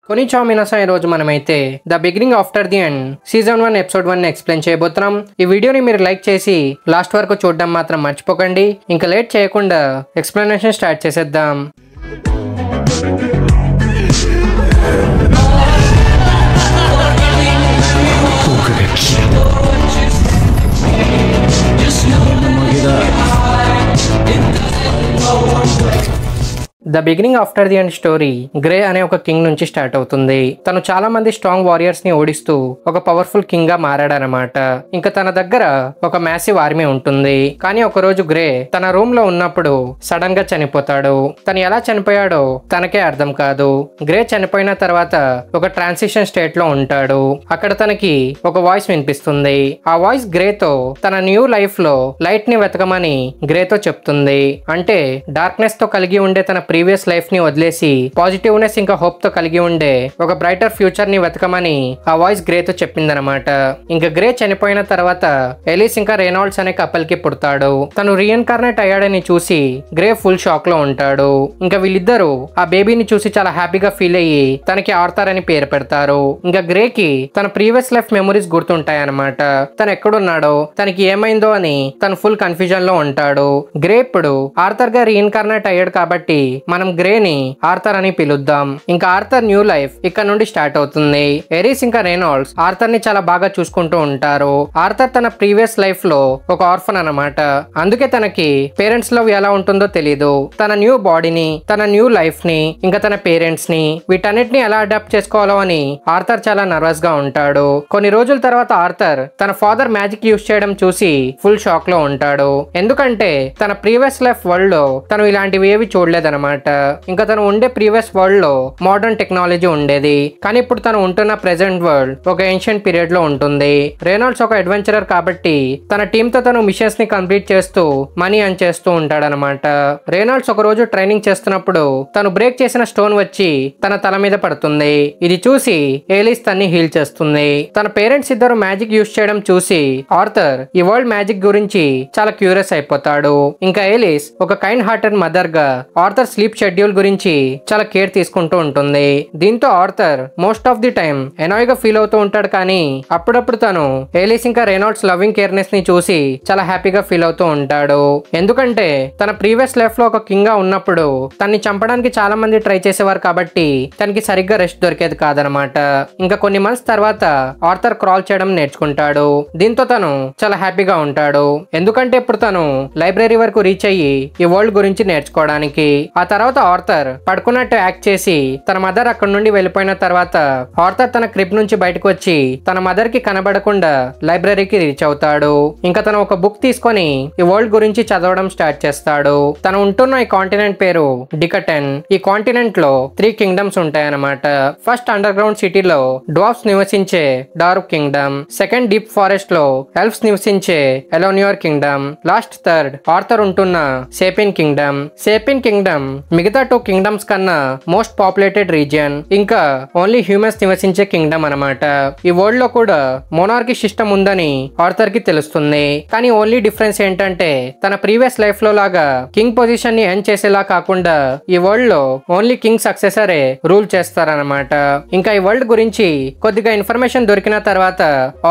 కొనిచావ్ మినాసా ఈ రోజు మనమైతే the beginning after the end season 1 episode 1 explain చేయబోతున్నాం. ఈ వీడియోని మీరు లైక్ చేసి లాస్ట్ వరకు చూడడం మాత్రం మర్చిపోకండి. ఇంకా లేట్ చేయకుండా ఎక్స్ప్లెనేషన్ స్టార్ట్ చేసేద్దాం. The beginning after the end story grey అనే ఒక కింగ్ నుంచి స్టార్ట్ అవుతుంది. తను చాలా మంది స్ట్రాంగ్ వారియర్స్ ని ఓడిస్తూ ఒక పవర్ఫుల్ కింగ్ గా మారాడనమాట. ఇంకా తన దగ్గర ఒక మ్యాసివ్ ఆర్మీ ఉంటుంది. కానీ ఒక రోజు గ్రే తన రూమ్ లో ఉన్నప్పుడు సడన్ గా చనిపోతాడు. తను ఎలా చనిపోయాడో తనకే అర్థం కాదు. గ్రే చనిపోయిన తర్వాత ఒక ట్రాన్సిషన్ స్టేట్ లో ఉంటాడు. అక్కడ తనకి ఒక వాయిస్ వినిపిస్తుంది. ఆ వాయిస్ గ్రేతో తన న్యూ లైఫ్ లో లైట్ ని వెతకమని గ్రేతో చెప్తుంది. అంటే డార్క్నెస్ తో కలిగి ఉండే తన ప్రీవియస్ లైఫ్ ని వదిలేసి పాజిటివ్నెస్ ఇంకా హోప్ తో కలిగి ఉండే ఒక బ్రైటర్ ఫ్యూచర్ ని వెతకమని ఆ వాయిస్ గ్రే తో చెప్పిందనమాట. ఇంకా గ్రే చనిపోయిన తర్వాత ఎలిస్ ఇంకా రెనాల్డ్స్ అనే కపుల్ కి పుడతాడు. తను రీఇన్కార్నేట్ అయ్యాడని చూసి గ్రే ఫుల్ షాక్ లో ఉంటాడు. ఇంకా వీళ్ళిద్దరూ ఆ బేబీని చూసి చాలా హ్యాపీగా ఫీల్ అయ్యి తనకి ఆర్థర్ అని పేరు పెడతారు. ఇంకా గ్రే కి తన ప్రీవియస్ లైఫ్ మెమరీస్ గుర్తుంటాయి అనమాట. తను ఎక్కడున్నాడో తనకి ఏమైందో అని తను ఫుల్ కన్ఫ్యూజన్ లో ఉంటాడు. గ్రే ఇప్పుడు ఆర్థర్ గా రీఇన్కార్నేట్ అయ్యాడు కాబట్టి మనం గ్రే ని ఆర్థర్ అని పిలుద్దాం. ఇంకా ఆర్థర్ న్యూ లైఫ్ ఇక్కడ నుండి స్టార్ట్ అవుతుంది. ఎరిస్ ఇంకా రెనాల్డ్స్ ఆర్థర్ ని చాలా బాగా చూసుకుంటూ ఉంటారు. ఆర్థర్ తన ప్రీవియస్ లైఫ్ లో ఒక ఆర్ఫన్ అన్నమాట. అందుకే తనకి పేరెంట్స్ లవ్ ఎలా ఉంటుందో తెలీదు. తన న్యూ బాడీని, తన న్యూ లైఫ్ ని, ఇంకా తన పేరెంట్స్ ని వీటన్నిటిని ఎలా అడాప్ట్ చేసుకోవాలో అని ఆర్థర్ చాలా నర్వస్ గా ఉంటాడు. కొన్ని రోజుల తర్వాత ఆర్థర్ తన ఫాదర్ మ్యాజిక్ యూజ్ చేయడం చూసి ఫుల్ షాక్ లో ఉంటాడు. ఎందుకంటే తన ప్రీవియస్ లైఫ్ వరల్డ్ లో తను ఇలాంటివి ఏవి చూడలేదన్నమాట. ఇంకా తను ఉండే ప్రీవియస్ వరల్డ్ లో మోడర్న్ టెక్నాలజీ ఉండేది. కానీ ఇప్పుడు తను ఉంటున్న ప్రెసెంట్ వరల్డ్ ఒక ఏన్షియంట్ పీరియడ్ లో ఉంటుంది. రెనాల్డ్స్ ఒక అడ్వెంచరర్ కాబట్టి తన టీమ్ తో తను మిషన్స్ ని కంప్లీట్ చేస్తూ మనీ అర్న్ చేస్తూ ఉంటాడనమాట. రెనాల్డ్స్ ఒక రోజు ట్రైనింగ్ చేస్తున్నప్పుడు తను బ్రేక్ చేసిన స్టోన్ వచ్చి తన తల మీద పడుతుంది. ఇది చూసి ఏలిస్ తన్ని హీల్ చేస్తుంది. తన పేరెంట్స్ ఇద్దరు మ్యాజిక్ యూజ్ చేయడం చూసి ఆర్థర్ ఈ వరల్డ్ మ్యాజిక్ గురించి చాలా క్యూరియస్ అయిపోతాడు. ఇంకా ఏలిస్ ఒక కైండ్ హార్టెడ్ మదర్ గా ఆర్థర్ స్లీప్ షెడ్యూల్ గురించి చాలా కేర్ తీసుకుంటూ ఉంటుంది. దీంతో Arthur most of the time annoy గా ఫీల్ అవుతూ ఉంటాడు. కానీ అప్పుడప్పుడు తను ఏలిస్ ఇంకా రెనాల్డ్స్ లవింగ్ కేర్నెస్ ని చూసి చాలా హ్యాపీగా ఫీల్ అవుతూ ఉంటాడు. ఎందుకంటే తన ప్రీవియస్ లైఫ్ లో ఒక కింగ్ గా ఉన్నప్పుడు తన్ని చంపడానికి చాలా మంది ట్రై చేసేవారు కాబట్టి తనకి సరిగ్గా రెస్ట్ దొరికేది కాదనమాట. ఇంకా కొన్ని మంత్స్ తర్వాత ఆర్థర్ క్రాల్ చేయడం నేర్చుకుంటాడు. దీంతో తను చాలా హ్యాపీగా ఉంటాడు. ఎందుకంటే ఇప్పుడు తను లైబ్రరీ వరకు రీచ్ అయ్యి ఈ వరల్డ్ గురించి నేర్చుకోవడానికి. ఆ తర్వాత ఆర్థర్ పడుకున్నట్టు యాక్ట్ చేసి తన మదర్ అక్కడ నుండి వెళ్ళిపోయిన తర్వాత ఆర్థర్ తన క్రిప్ నుంచి బయటకు వచ్చి తన మదర్ కి కనబడకుండా లైబ్రరీకి రీచ్ అవుతాడు. ఇంకా తను ఒక బుక్ తీసుకొని ఈ వరల్డ్ గురించి చదవడం స్టార్ట్ చేస్తాడు. తను ఉంటున్న ఈ కాంటినెంట్ పేరు డికటెన్. ఈ కాంటినెంట్ లో 3 కింగ్డమ్స్ ఉంటాయన్నమాట. ఫస్ట్ అండర్ గ్రౌండ్ సిటీలో డ్వార్ఫ్స్ నివసించే dark Kingdom, second deep forest లో ఎల్ఫ్స్ నివసించే ఎలోనియర్ కింగ్డమ్, లాస్ట్ థర్డ్ ఆర్థర్ ఉంటున్న సేపిన్ కింగ్డమ్. సేపిన్ కింగ్డమ్ మిగతా 2 కింగ్డమ్స్ కన్నా మోస్ట్ పాపులేటెడ్ రీజియన్, ఇంకా ఓన్లీ హ్యూమన్స్ నివసించే కింగ్డమ్ అనమాట. ఈ వరల్డ్ లో కూడా మోనార్కీ సిస్టమ్ ఉందని ఆర్థర్ కి తెలుస్తుంది. కానీ ఓన్లీ డిఫరెన్స్ ఏంటంటే తన ప్రీవియస్ లైఫ్ లో లాగా కింగ్ పొజిషన్ ని ఎండ్ చేసేలా కాకుండా ఈ వరల్డ్ లో ఓన్లీ కింగ్ సక్సెసరే రూల్ చేస్తారనమాట. ఇంకా ఈ వరల్డ్ గురించి కొద్దిగా ఇన్ఫర్మేషన్ దొరికిన తర్వాత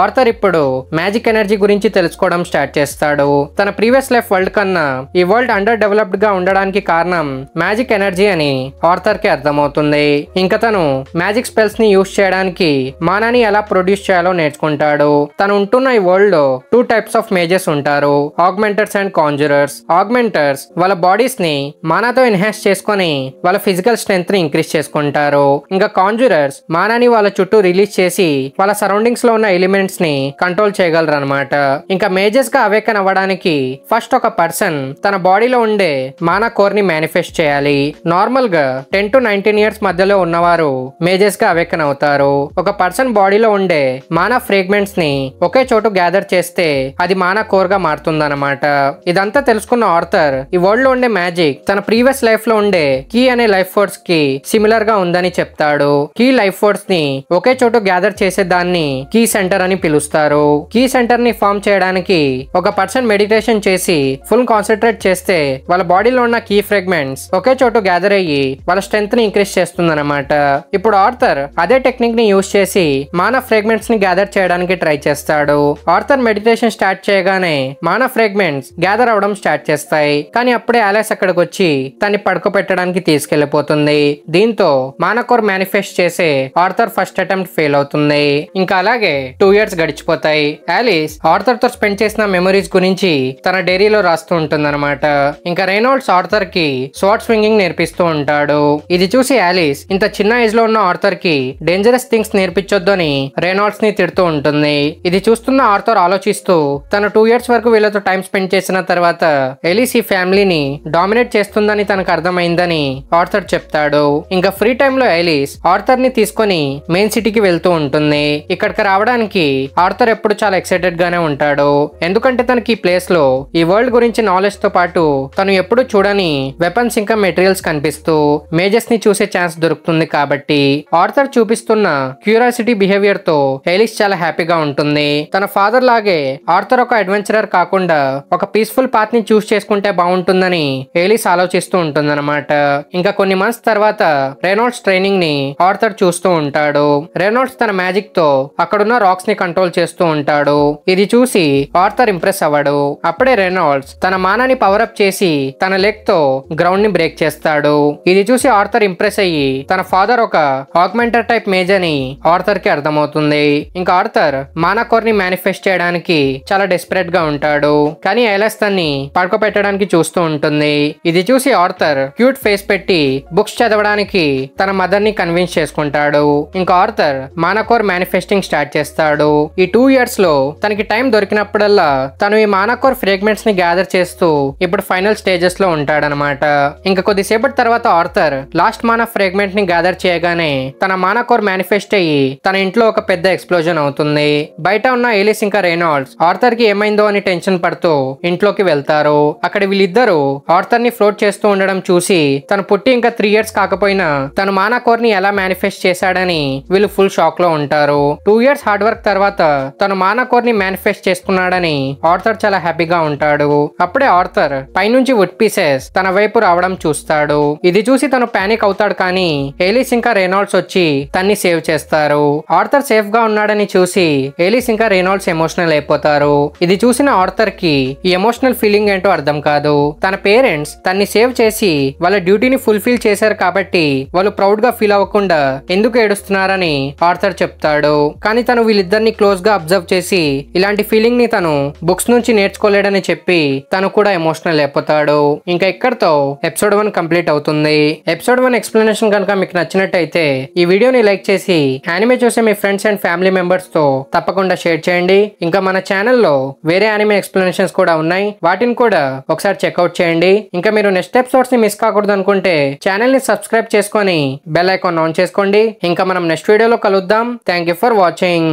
ఆర్థర్ ఇప్పుడు మ్యాజిక్ ఎనర్జీ గురించి తెలుసుకోవడం స్టార్ట్ చేస్తాడు. తన ప్రీవియస్ లైఫ్ వరల్డ్ కన్నా ఈ వరల్డ్ అండర్ డెవలప్డ్ గా ఉండడానికి కారణం మ్యాజిక్ ఎనర్జీ అని ఆర్థర్ కి అర్థమవుతుంది. ఇంకా తను మ్యాజిక్ స్పెల్స్ ని యూజ్ చేయడానికి మానాని ఎలా ప్రొడ్యూస్ చేయాలో నేర్చుకుంటాడు. తను ఉంటున్న ఈ వరల్డ్ లో 2 టైప్స్ ఆఫ్ మేజెస్ ఉంటారు, ఆగ్మెంటర్స్ అండ్ కాంజరర్స్. ఆగ్మెంటర్స్ వాళ్ళ బాడీస్ ని మానాతో ఎన్హాన్స్ చేసుకొని వాళ్ళ ఫిజికల్ స్ట్రెంగ్త్ ని ఇంక్రీజ్ చేసుకుంటారు. ఇంకా కాంజరర్స్ మానాని వాళ్ళ చుట్టూ రిలీజ్ చేసి వాళ్ళ సరౌండింగ్స్ లో ఉన్న ఎలిమెంట్స్ ని కంట్రోల్ చేయగలరు అనమాట. ఇంకా మేజెస్ గా అవేకన్ అవ్వడానికి ఫస్ట్ ఒక పర్సన్ తన బాడీలో ఉండే మానా కోర్ ని మేనిఫెస్ట్ చేయాలి. నార్మల్ గా 10 to 19 ఇయర్స్ మధ్యలో ఉన్నవారు మేజెస్ గా అవేకన్ అవుతారు. ఒక పర్సన్ బాడీలో ఉండే మానా ఫ్రేగ్మెంట్స్ ని ఒకే చోటు గ్యాదర్ చేస్తే అది మానా కోర్ గా మారుతుందన్నమాట. ఇదంతా తెలుసుకున్న ఆర్థర్ ఈ వరల్డ్ లో ఉండే మ్యాజిక్ తన ప్రీవియస్ లైఫ్ లో ఉండే కీ అనే లైఫ్ ఫోర్స్ కి సిమిలర్ గా ఉందని చెప్తాడు. కీ లైఫ్ ఫోర్స్ ని ఒకే చోటు గ్యాదర్ చేసే దాన్ని కీ సెంటర్ అని పిలుస్తారు. కీ సెంటర్ ని ఫామ్ చేయడానికి ఒక పర్సన్ మెడిటేషన్ చేసి ఫుల్ కాన్సన్ట్రేట్ చేస్తే వాళ్ళ బాడీలో ఉన్న కీ ఫ్రాగ్మెంట్స్ ఒకే చోటు గ్యాదర్ అయ్యి వాళ్ళ స్ట్రెంత్ ని ఇంక్రీజ్ చేస్తుందన్నమాట. ఇప్పుడు ఆర్థర్ అదే టెక్నిక్ ని యూజ్ చేసి మానా ఫ్రాగ్మెంట్స్ ని గ్యాదర్ చేయడానికి ట్రై చేస్తాడు. ఆర్థర్ మెడిటేషన్ స్టార్ట్ చేయగానే మానా ఫ్రాగ్మెంట్స్ గ్యాదర్ అవడం స్టార్ట్ చేస్తాయి. కానీ అప్పుడే ఆలిస్ అక్కడికి వచ్చి తన్ని పడుకోబెట్టడానికి తీసుకెళ్లిపోతుంది. దీంతో మానా కోర్ మేనిఫెస్ట్ చేసే ఆర్థర్ ఫస్ట్ అటెంప్ట్ ఫెయిల్ అవుతుంది. ఇంకా అలాగే 2 years గడిచిపోతాయి. ఆలిస్ ఆర్థర్ తో స్పెండ్ చేసిన మెమరీస్ గురించి తన డైరీలో రాస్తూ ఉంటుందన్నమాట. ఇంకా రెనాల్డ్స్ ఆర్థర్ కి స్వార్డ్ స్వింగింగ్ నేర్పిస్తూ ఉంటాడు. ఇది చూసి ఆలిస్ ఇంత చిన్న ఏజ్ లో ఉన్న ఆర్థర్ కి డేంజరస్ థింగ్స్ నేర్పించొద్దు అని రెనాల్డ్స్ ని తిడుతూ ఉంటుంది. ఇది చూస్తున్న ఆర్థర్ ఆలోచిస్తూ తను 2 years వరకు వీళ్ళతో టైం స్పెండ్ చేసిన తర్వాత ఎలిస్ ఈ ఫ్యామిలీని డామినేట్ చేస్తుందని తనకు అర్థమైందని ఆర్థర్ చెప్తాడు. ఇంకా ఫ్రీ టైమ్ లో ఎలిస్ ఆర్థర్ ని తీసుకొని మెయిన్ సిటీకి వెళ్తూ ఉంటుంది. ఇక్కడికి రావడానికి ఆర్థర్ ఎప్పుడు చాలా ఎక్సైటెడ్ గానే ఉంటాడు. ఎందుకంటే తనకి ఈ ప్లేస్ లో ఈ వరల్డ్ గురించి నాలెడ్జ్ తో పాటు తను ఎప్పుడు చూడని వెపన్స్ ఇంకా మెటీరియల్స్ కనిపిస్తూ మేజర్స్ ని చూసే ఛాన్స్ దొరుకుతుంది కాబట్టి ఆర్థర్ చూపిస్తున్న క్యూరియాసిటీ బిహేవియర్ తో ఎలిస్ చాలా హ్యాపీగా ఉంటుంది. తన ఫాదర్ లాగే ఆర్థర్ ఒక అడ్వెంచరర్ కాకుండా ఒక పీస్ఫుల్ పాత్ ని చూస్ చేసుకుంటే బాగుంటుందని ఎలిస్ ఆలోచిస్తూ ఉంటుందన్నమాట. ఇంకా కొన్ని మంత్స్ తర్వాత రెనాల్డ్స్ ట్రైనింగ్ ని ఆర్థర్ చూస్తూ ఉంటాడు. రెనాల్డ్స్ తన మ్యాజిక్ తో అక్కడున్న రాక్స్ ని కంట్రోల్ చేస్తూ ఉంటాడు. ఇది చూసి ఆర్థర్ ఇంప్రెస్ అవ్వడు. అప్పుడే రెనాల్డ్స్ తన మానాని పవర్ అప్ చేసి తన లెగ్ తో గ్రౌండ్ ని బ్రేక్ చేస్తాడు. ఇది చూసి ఆర్థర్ ఇంప్రెస్ అయ్యి తన ఫాదర్ ఒక ఆగ్మెంటర్ టైప్ మేజ్ అని ఆర్థర్ కి అర్థమవుతుంది. ఇంకా ఆర్థర్ మానా కోర్ ని మేనిఫెస్ట్ చేయడానికి చాలా డెస్పరేట్ గా ఉంటాడు. కానీ ఐలాస్ తన్ని పడుకోబెట్టడానికి చూస్తూ ఉంటుంది. ఇది చూసి ఆర్థర్ క్యూట్ ఫేస్ పెట్టి బుక్స్ చదవడానికి తన మదర్ ని కన్విన్స్ చేసుకుంటాడు. ఇంకా ఆర్థర్ మానా కోర్ మేనిఫెస్టింగ్ స్టార్ట్ చేస్తాడు. ఈ 2 years లో తనకి టైం దొరికినప్పుడల్లా తను ఈ మానా కోర్ ఫ్రాగ్మెంట్స్ ని గ్యాదర్ చేస్తూ ఇప్పుడు ఫైనల్ స్టేజెస్ లో ఉంటాడనమాట. ఇంకా కొద్దిసేపటి తర్వాత ఆర్థర్ లాస్ట్ మానా ఫ్రాగ్మెంట్ ని గ్యాదర్ చేయగానే తన మానా కోర్ మేనిఫెస్ట్ అయ్యి తన ఇంట్లో ఒక పెద్ద ఎక్స్ప్లోజన్ అవుతుంది. బయట ఉన్న ఎలిస్ ఇంకా రెనాల్డ్స్ ఆర్థర్ కి ఏమైందో అని టెన్షన్ పడుతూ ఇంట్లోకి వెళ్తారు. అక్కడ వీళ్ళిద్దరూ ఆర్థర్ ని ఫ్లోట్ చేస్తూ ఉండడం చూసి తను పుట్టి ఇంకా 3 years కాకపోయినా తను మానా కోర్ ని ఎలా మేనిఫెస్ట్ చేశాడని వీళ్ళు ఫుల్ షాక్ లో ఉంటారు. 2 years హార్డ్ వర్క్ తర్వాత తను మానా కోర్ ని మేనిఫెస్ట్ చేసుకున్నాడని ఆర్థర్ చాలా హ్యాపీగా ఉంటాడు. అప్పుడే ఆర్థర్ పైనుంచి వుడ్ పీసెస్ తన వైపు రావడం చూస్తాడు. ఇది చూసి తను పానిక్ అవుతాడు. కానీ ఎలిస్ ఇంకా రెనాల్డ్స్ వచ్చి తన్ని సేవ్ చేస్తారు. ఆర్థర్ సేఫ్ గా ఉన్నాడని చూసి ఎలిస్ ఇంకా రెనాల్డ్స్ ఎమోషనల్ అయిపోతారు. ఇది చూసిన ఆర్థర్ కి ఈ ఎమోషనల్ ఫీలింగ్ ఏంటో అర్థం కాదు. తన పేరెంట్స్ తన్ని సేవ్ చేసి వాళ్ళ డ్యూటీని ఫుల్ఫిల్ చేశారు కాబట్టి వాళ్ళు ప్రౌడ్ గా ఫీల్ అవ్వకుండా ఎందుకు ఏడుస్తున్నారని ఆర్థర్ చెప్తాడు. కానీ తను వీళ్ళిద్దరిని క్లోజ్ గా అబ్జర్వ్ చేసి ఇలాంటి ఫీలింగ్ ని తను బుక్స్ నుంచి నేర్చుకోలేడని చెప్పి తను కూడా ఎమోషనల్ అయిపోతాడు. ఇంకా ఇక్కడతో ఎపిసోడ్ 1 కంప్లీట్ అవుతుంది. ఎపిసోడ్ 1 ఎక్స్ప్లెనేషన్ కనుక మీకు నచ్చినట్టయితే ఈ వీడియోని లైక్ చేసి యానిమే చూసే మీ ఫ్రెండ్స్ అండ్ ఫ్యామిలీ మెంబర్స్ తో తప్పకుండా షేర్ చేయండి. ఇంకా మన ఛానల్లో వేరే యానిమే ఎక్స్ప్లెనేషన్స్ కూడా ఉన్నాయి. వాటిని కూడా ఒకసారి చెక్అవుట్ చేయండి. ఇంకా మీరు నెక్స్ట్ ఎపిసోడ్స్ ని మిస్ కాకూడదు అనుకుంటే ఛానల్ ని సబ్స్క్రైబ్ చేసుకొని బెల్ ఐకాన్ ఆన్ చేసుకోండి. ఇంకా మనం నెక్స్ట్ వీడియోలో కలుద్దాం. Thank you for watching.